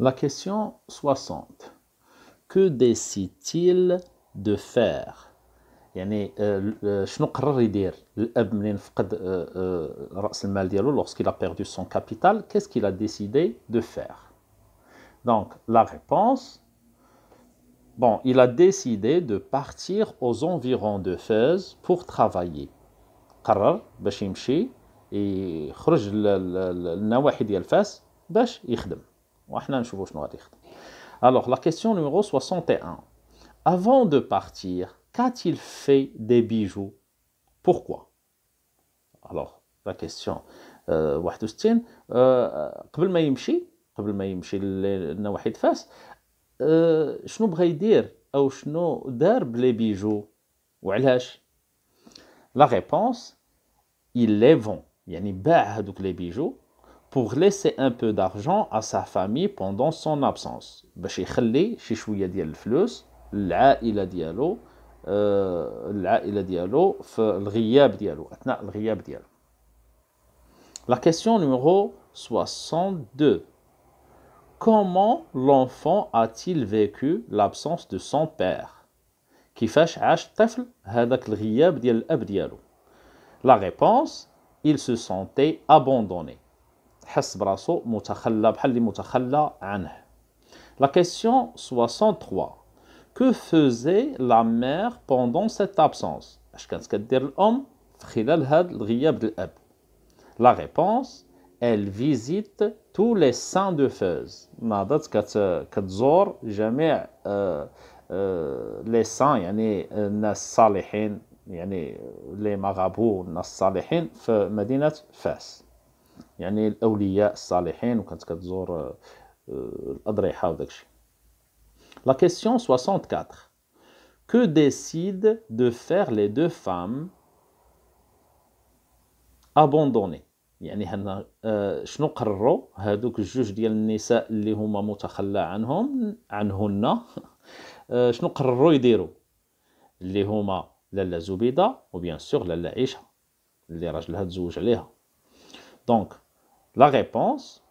La question 60. Que décide-t-il de faire يعني شنو قرر يدير الاب منين فقد راس المال ديالو lorsqu'il a perdu son capital qu'est-ce qu'il a décidé de faire donc la réponse bon il a décidé de partir aux environs de Fès pour travailler قرر باش يمشي يخرج للنواحي ديال فاس باش يخدم وحنا نشوفوا شنو غادي يخدم. Alors la question numéro 61. Avant de partir, qu'a-t-il fait des bijoux? Pourquoi? Alors, la question 61. قبل ما يمشي لنواحي فاس شنو بغى يدير أو شنو دار بلي بيجو وعلاش؟ La réponse, il les vend. يعني باع هذوك les bijoux pour laisser un peu d'argent à sa famille pendant son absence. باش يخلي شي شوية ديال الفلوس العائلة ديالو في الغياب ديالو أثناء الغياب ديالو. La question numéro 62. Comment l'enfant a-t-il vécu l'absence de son père? كيفاش عاش الطفل هذاك الغياب ديال الأب ديالو؟ La réponse, il se sentait abandonné. حس براسو متخلى بحال اللي متخلى عنه. La question 63. Que faisait la mère pendant cette absence? اش كانت كدير الام في خلال هذا الغياب ديال الاب؟ La réponse, elle visite tous les saints de Fès. ناضت كتزور جميع les saints يعني الناس الصالحين يعني les marabouts الناس الصالحين في مدينة فاس. يعني الأولياء الصالحين وكانت كتزور الأضرحة وداك الشيء. La question 64. Que décident de faire les deux femmes abandonnées? يعني هنا شنو قرروا هادوك الجوج ديال النساء اللي هما متخلى عنهن شنو قرروا يديروا اللي هما لالا زبيدة وبيان سور لالا عيشة اللي راجلها تزوج عليها. Donc la réponse,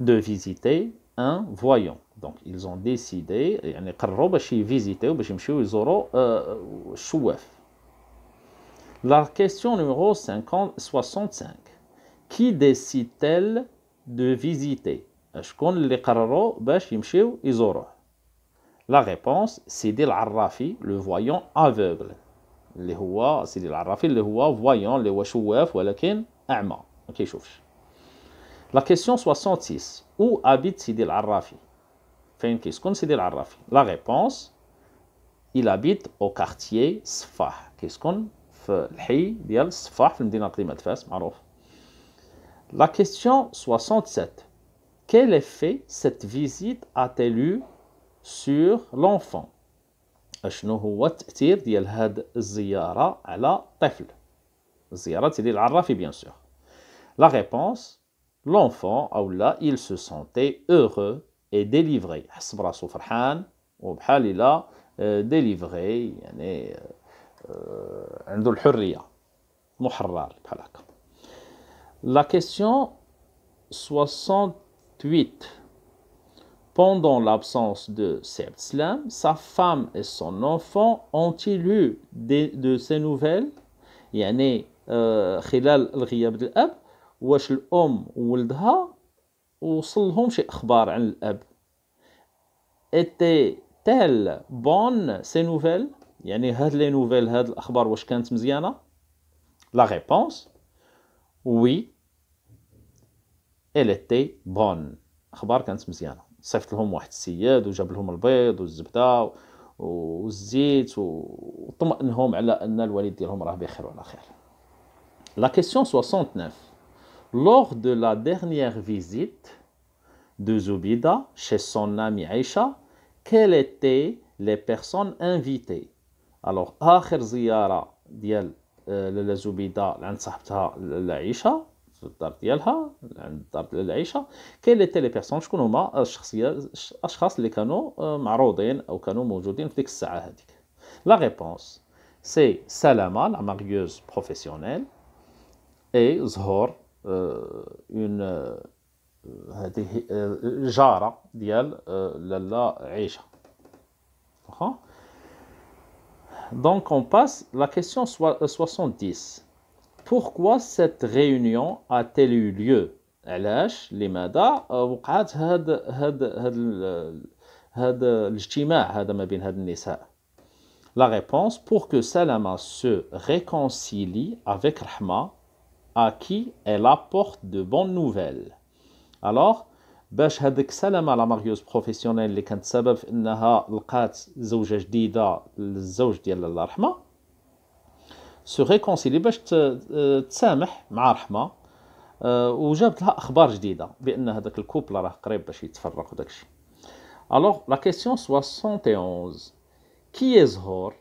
de visiter un voyant. Donc ils ont décidé يعني قرروا باش يفيزيتيو باش يمشيو يزوروا الشواف. La question numéro 65. Qui décide-t-elle de visiter? شكون اللي قرروا باش يمشيو يزوروه؟ La réponse, سيدي العرافي le voyant aveugle. اللي هو سيدي العرافي اللي هو voyant اللي هو شواف ولكن أعمى ما كيشوفش. La question 66. Où habite Sidi Al-Arrafi? فين كيسكن سيدي العرافي؟ La réponse, il habite au quartier صفاح. كيسكن في الحي ديال صفاح في المدينة القديمة فاس معروف. La question 67. Quel effet cette visite a-t-elle eu sur l'enfant? شنو هو التأثير ديال هاد الزيارة على الطفل؟ زيارة سيدي العرافي bien sûr. La réponse, l'enfant أو لا il se sentait heureux et délivré. حس براسو فرحان وبحال إلا délivré يعني عنده الحرية محرر بحال هكا. La question 68. Pendant l'absence de Saïd Slam, sa femme et son enfant ont-ils eu de ces nouvelles؟ يعني خلال الغياب ديال الأب واش الأم وولدها وصلهم شي أخبار عن الأب؟ Étaient-elles bonnes ces nouvelles؟ يعني هاد لي نوفيل هاد الأخبار واش كانت مزيانة؟ La réponse, oui, elle était bonne. أخبار كانت مزيانة. صيفط لهم واحد السياد وجاب لهم البيض والزبدة والزيت وطمئنهم على أن الوالد ديالهم راه بخير وعلى خير. La question 69. Lors de la dernière visite de Zoubida chez son amie Aïcha, quelles étaient les personnes invitées? Alors, آخر زيارة ديال لالا زبيدة لعند صاحبتها لالا عيشة في الدار ديالها عند الدار ديال عيشة كاين لي بيرسون شكون هما الاشخاص اللي كانوا معروضين او كانوا موجودين في ديك الساعه هذيك. La réponse, c'est Salama, la marieuse professionnelle, et Zhor, une هذه جارة ديال لالا عيشة. Donc on passe la question 70. Pourquoi cette réunion a-t-elle eu lieu؟ علاش لماذا وقعت هاد الاجتماع هذا ما بين هاد النساء؟ La réponse, pour que Salama se réconcilie avec Rahma, à qui elle apporte de bonnes nouvelles. Alors, باش هذيك سلامة لا ماريوز بروفيسيونيل اللي كانت سبب في انها لقات زوجة جديدة للزوج ديال الله رحمة سو ريكونسيلي باش تسامح مع رحمة وجابت لها اخبار جديدة بان هذاك الكوبل راه قريب باش يتفرق وداك الشيء. Alors, la question 71. Qui est Zhor?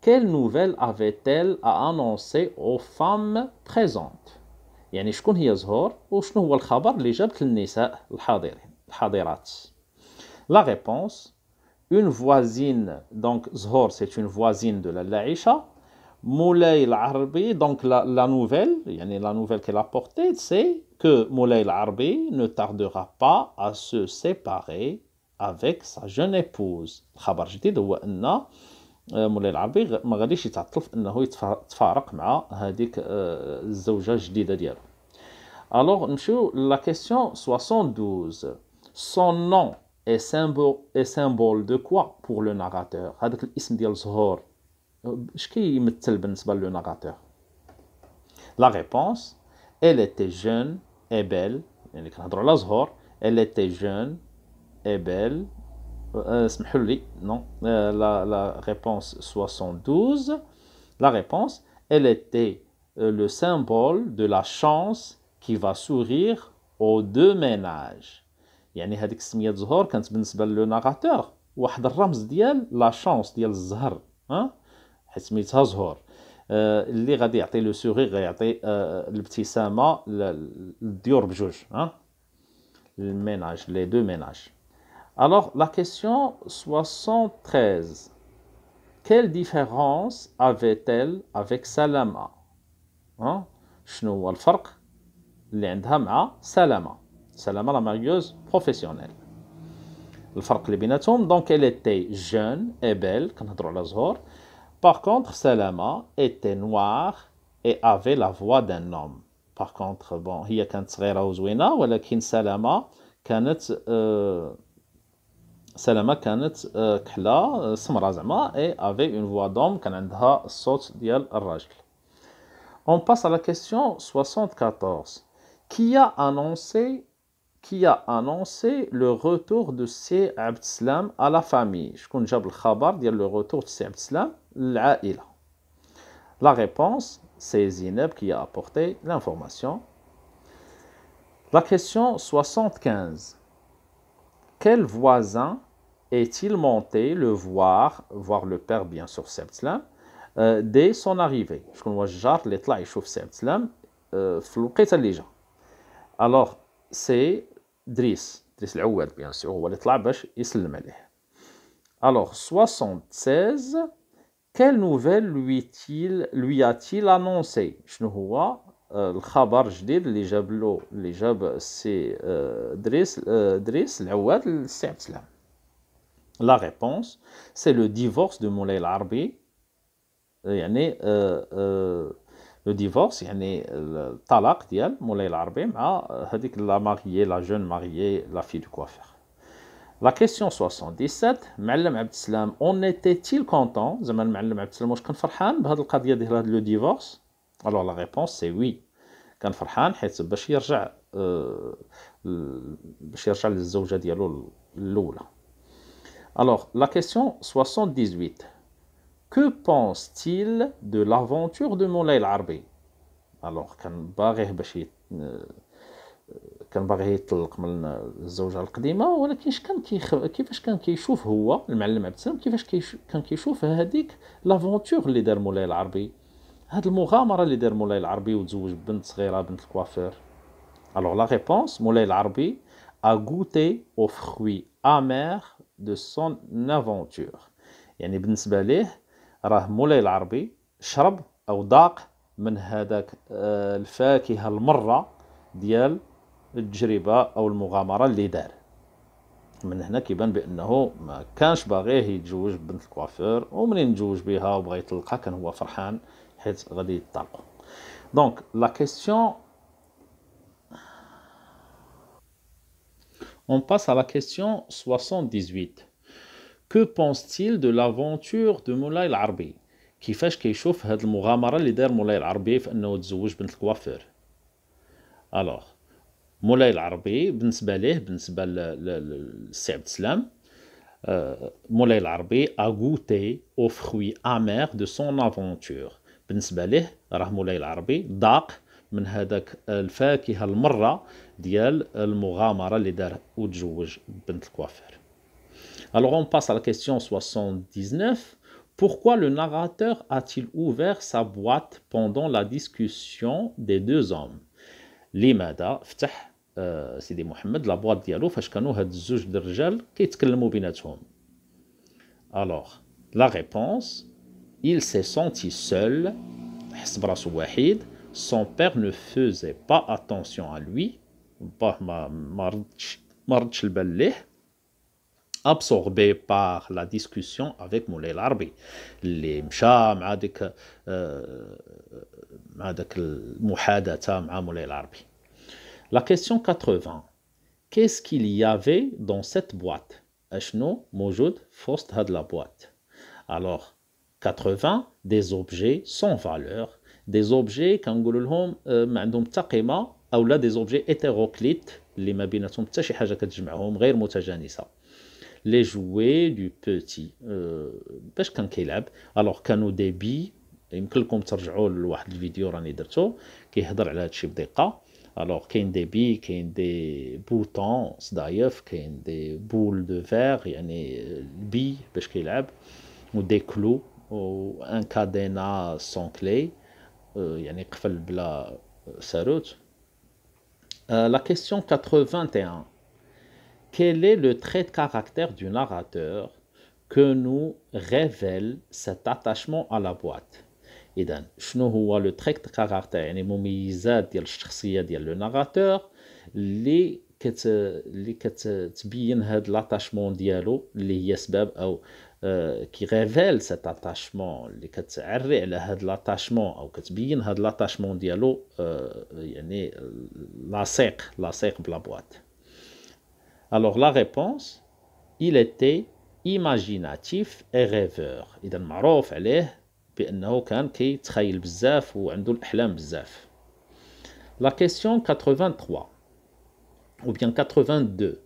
Quelle nouvelle avait-elle à annoncer aux femmes présentes؟ يعني شكون هي زهور وشنو هو الخبر اللي جابت للنساء الحاضرات؟ La réponse, une voisine, donc Zhor c'est une voisine de la Aïcha. Moulay al-Arbi, donc la nouvelle, يعني la nouvelle qu'elle a portée, c'est que Moulay al-Arbi ne tardera pas à se séparer avec sa jeune épouse. الخبر الجديد هو ان مولاي العربي ما غاديش يتعطل في انه يتفارق مع هذيك الزوجه الجديده ديالو. Alors نمشيو la question 72. Son nom est symbole de quoi pour le narrateur؟ هذاك الاسم ديال زهور اش كيمثل بالنسبه لو ناراتور؟ La réponse, elle était jeune et belle. يعني كنهضروا على زهور. Elle était jeune et belle. Non, la réponse 72. La réponse, elle était le symbole de la chance qui va sourire aux deux ménages. يعني هذيك السميه زهور كانت بالنسبه لو ناراتور واحد الرمز ديال لا شانس ديال الزهر حيت سميتها زهور اللي غادي يعطي لو سورير غيعطي الابتسامه للديور بجوج الميناج لي دو ميناج. Alors, la question 73. Quelle différence avait-elle avec Salama? شنو هو الفرق اللي عندها مع سلامة؟ سلامة la marieuse professionnelle. الفرق اللي بيناتهم donc elle était jeune et belle كنهضروا على زهور. Par contre, Salama était noire et avait la voix d'un homme. Par contre, bon هي كانت صغيرة وزوينة ولكن سلامة كانت سلامة كانت كحلة سمرة زعما et avait une voix d'homme كان عندها الصوت ديال الراجل. On passe à la question 74. Qui a annoncé le retour de Sey Abd Salam à la famille؟ شكون جاب الخبر ديال le retour de Sey Abd Salam للعائلة؟ La réponse, c'est Zineb qui a apporté l'information. La question 75. Quel voisin est-il monté le voir le père bien sûr Sey Abd Salam dès son arrivée؟ شكون هو الجار اللي طلع يشوف سي عبد السلام في الوقيته اللي جا؟ alors c'est دريس العواد bien sûr هو اللي طلع باش يسلم عليه. alors 76. quelle nouvelle lui a-t-il annoncé؟ شنو هو الخبر الجديد اللي جاب سي دريس العواد لسي عبد السلام؟ La réponse, c'est le divorce de Moulay al-Arbi. يعني لو ديفورس يعني الطلاق ديال مولاي العربي مع هذيك لا ماريي لا جون ماريي لا في دو كوافير. لا كيسيون 77. معلم عبد السلام اون ايتي كونطون زعما المعلم عبد السلام واش كان فرحان بهذه القضيه ديال هذا لو ديفورس؟ الوغ لا ريبونس سي وي كان فرحان حيت باش يرجع للزوجه ديالو الاولى. Alors, la question 78. Que pense-t-il de l'aventure de Moulay al-Arbi? Alors, كان باغي يطلق من الزوجة القديمة ولكن كيفاش كان كيشوف هو المعلم عبد السلام كيفاش كان كيشوف هذيك لافونتور اللي دار مولاي العربي هاد المغامرة اللي دار مولاي العربي وتزوج بنت صغيرة بنت الكوافير. Alors la réponse, Moulay al-Arbi a goûté aux fruits amers de son aventure. يعني بالنسبة ليه راه مولاي العربي شرب أو ذاق من هذاك الفاكهة المرة ديال التجربة أو المغامرة اللي دار. من هنا كيبان بأنه ما كانش باغيه يتزوج بنت الكوافور، ومنين تزوج بها وبغى يطلقها كان هو فرحان حيت غادي يطلقوا. دونك لا كيسيون on passe à la question 78. Que pense-t-il de l'aventure de مولاي العربي؟ كيفاش كيشوف هاد المغامرة اللي دار مولاي العربي في أنه تزوج بنت الكوافور؟ ألوغ مولاي العربي بالنسبة ليه، بالنسبة للسي عبد السلام، مولاي العربي a goûté aux fruits amers de son aventure. بالنسبة ليه راه مولاي العربي ذاق من هذاك الفاكهة المرة ديال المغامرة اللي دار وتزوج بنت الكوافور. Alors on passe à la question 79. Pourquoi le narrateur a-t-il ouvert sa boîte pendant la discussion des deux hommes? لماذا فتح سيدي محمد لا بواط ديالو فاش كانوا هاد الزوج د الرجال كيتكلموا بيناتهم؟ Alors la réponse, il s'est senti seul, حس براسو وحيد. Son père ne faisait pas attention à lui, ما ردش البال ليه. absorbé par la discussion avec مولاي العربي اللي مشى مع داك المحادثة مع مولاي العربي. La question 80. Qu'est-ce qu'il y avait dans cette boîte? أشنو موجود في وسط هاد لا boîte? Alors 80 des objets sans valeur, des objets كنقولوا لهم ما عندهم حتى قيمة، أو لا des objets hétéroclites اللي ما بيناتهم حتى شي حاجة كتجمعهم غير متجانسة. les jouets du petit باش كان كيلعب. الوغ كانوا دي بي، يمكن لكم ترجعوا لواحد الفيديو راني درتو كيهضر على هادشي بدقه. الوغ كاين دي بي، كاين دي بوطون صدايف، كاين دي بول دو فير يعني البي باش كيلعب، و دي كلو و ان كادينا سون كلي يعني قفل بلا ساروت. لا كيسيون 81. Quel est le trait de caractère du narrateur que nous révèle cet attachement à la boîte? إذن شنو هو لو تريت دو كاركتير، يعني مميزات ديال الشخصية ديال لو ناراتور اللي كتبين هاد لاتاشمون ديالو، اللي هي سبب أو كي ريفيل سيت اتاشمون، اللي كتعري على هاد لاتاشمون أو كتبين هاد لاتاشمون ديالو يعني لاصق بلا بواط. Alors la réponse, il était imaginatif et rêveur. إذا معروف عليه بأنه كان كيتخيل بزاف وعنده الأحلام بزاف. La question 83 ou bien 82.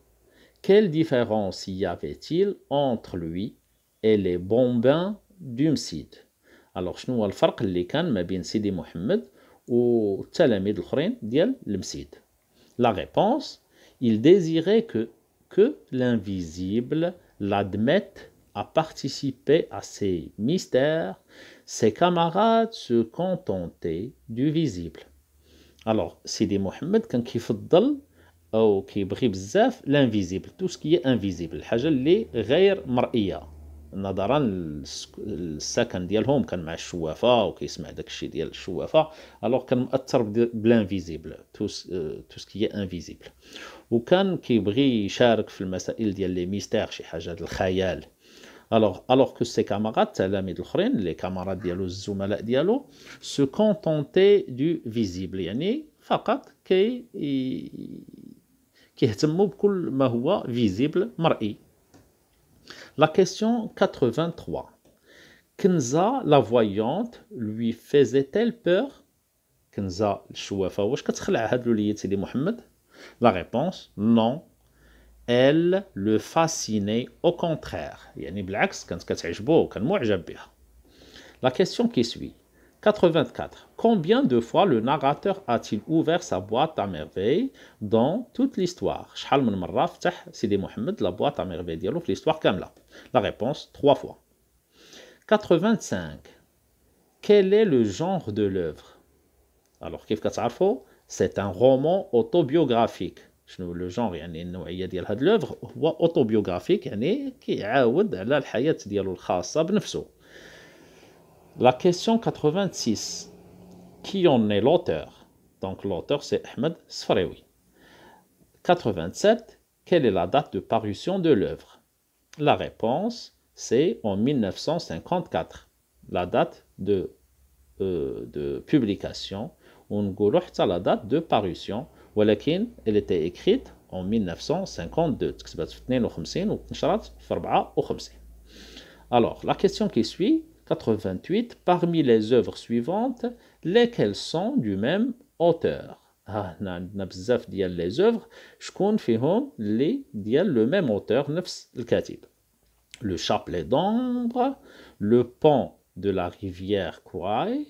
Quelle différence y avait-il entre lui et les bambins du Msid? Alors شنو هو الفرق اللي كان ما بين سيدي محمد والتلاميذ الآخرين ديال المسيد؟ La réponse, il désirait que l'invisible l'admette à participer à ces mystères. Ses camarades se contentaient du visible. Alors, Sidi Mohamed كان كيفضل أو كيبغي بزاف l'invisible, tout ce qui est invisible, الحاجة اللي غير مرئية، نظرا للسكن ديالهم كان مع الشوافة وكيسمع داك الشيء ديال الشوافة، alors كان مؤثر بالانفيزيبل، تو سكي انفيزيبل، وكان كيبغي يشارك في المسائل ديال لي ميستير، شي حاجه ديال الخيال. alors que ses camarades التلاميذ الاخرين لي كامارات ديالو الزملاء ديالو se contentaient du visible، يعني فقط كيهتموا بكل ما هو visible مرئي. La question 83. Kenza, la voyante, lui faisait-elle peur? Kenza, الشوافة، واش كتخلع هاد الوليد سيدي محمد؟ La réponse, non. Elle le fascinait au contraire. يعني بالعكس كانت كتعجبو وكان معجب بها. La question qui suit. 84. Combien de fois le narrateur a-t-il ouvert sa boîte à merveilles dans toute l'histoire? شحال من مرة فتح سيدي محمد la boîte à merveilles ديالو في l'histoire كاملة؟ La réponse, 3 fois. 85. Quel est le genre de l'œuvre? Alors كيف كتعرفوا c'est un roman autobiographique. شنو لو جونغ، يعني النوعية ديال هاد l'œuvre هو autobiographique، يعني كيعاود على الحياة ديالو الخاصة بنفسه. La question 86. Qui en est l'auteur? Donc l'auteur c'est Ahmed Sfraoui. 87. Quelle est la date de parution de l'œuvre? La réponse, c'est en 1954. La date de publication. On نقولوا حتى la date de parution. ولكن elle était écrite en 1952. تكتبت في 52 وتنشرت في 54. Alors, la question qui suit, 88. Parmi les œuvres suivantes, lesquelles sont du même auteur? عندنا بزاف ديال les œuvres شكون فيهم اللي ديال le même auteur نفس الكاتب. Le chapelet d'ombre, le pont de la rivière Kouaï,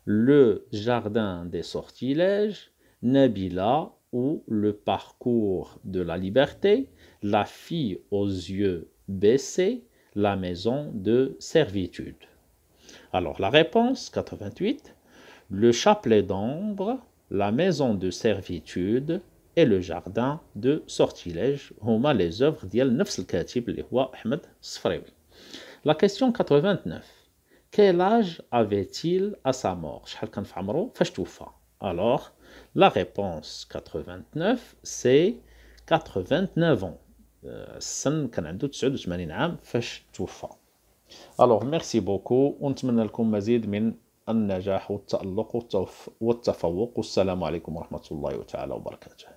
le jardin des sortilèges, Nabila ou le parcours de la liberté, la fille aux yeux baissés, la maison de servitude. Alors la réponse, 88, le chapelet d'ombre, la maison de servitude et le jardin de sortilège هما les œuvres ديال نفس الكاتب اللي هو أحمد الصفريوي. La question 89. Quel âge avait-il à sa mort? شحال كان في عمره فاش توفى؟ Alors, la réponse 89, c'est 89 ans. السن كان عنده 89 عام فاش توفى. Alors, merci beaucoup ونتمنى لكم مزيد من النجاح والتألق والتفوق والسلام عليكم ورحمة الله تعالى وبركاته.